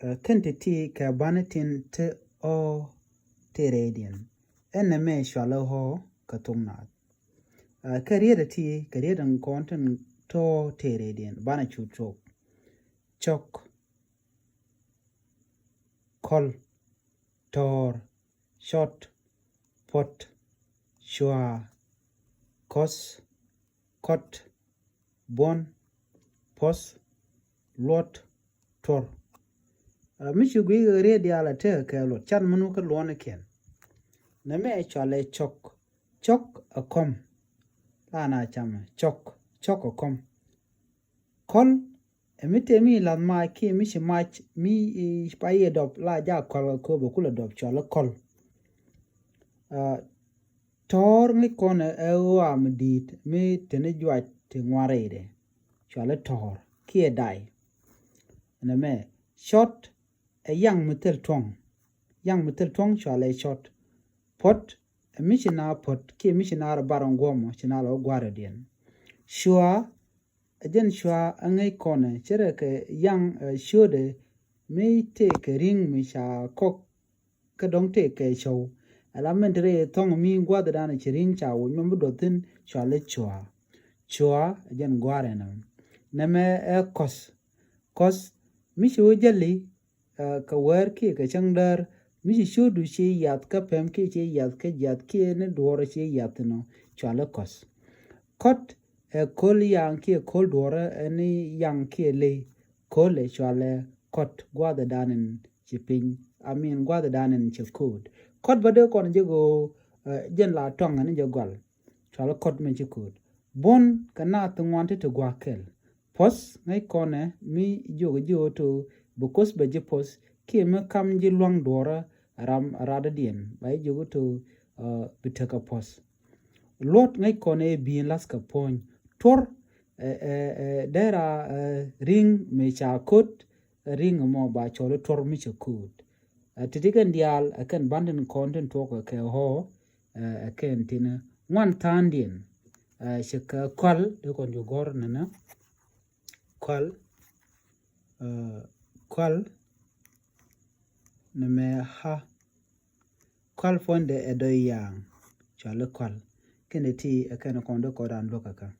Kentity ka banatin te o te radian. Ene me shwalo ho katungnat. Career ti career and content to te radian. Bana chuchok. Chok. Call. Tor. Shot. Pot. Shwa. Kos. Kot. Bon. Pos. Lot. Tor. Michugui ready ala te kelo chan manu ka luana ken. Na me chale chok. Chok a com. La na chama. Chok. Chok a com. Kol. Emite mi la ma ki mishi mach mi spaye dop la ja kol ko bokula dop chale kol. Tor ni kone ewa mdit mi tene jwa te ngwarede. Chale tor. Kie dai. Na me shot a young metal tong. Young metal tong shall a shot. Pot a missionar pot, key missionar baron gomo, chinalo guardian. Sure, a gen sure a ngay corner, chereke young sure may take a ring, me shall cock, don't take a show. A lamentary tongue me guardan a ring chow, remember dotin shall let chua. Chua, a gen guardian. Name a cos. Cos, Mishu jelly. Ka wer ki ka changdar mi shodu shi yat ka pem ki chi yat ki ne dwora shi yat no chala kos kot kol yang ki kol dwora ani yang ki le kol e chala kot gwada danen chi pin gwada danen chi kud kot bade kon je go jen la tong ani je gol chala kot men chi kud bon kana to wanted to gwakel pos ngai kone mi jo to because be jepos ki me kam ji luang dora ram rada dien bai jogo to bitaka pos lot ngai kone bien las ka pon tor dera ring me cha kot ring mo ba chole tor mi cha kut titigan dial akan banden content to ka ho akan tina wan tandien shika kwal de kon jo gor nana kwal kwal neme ha kwal fonde edo yang chale kwal kene ti akana kondo kodan lokaka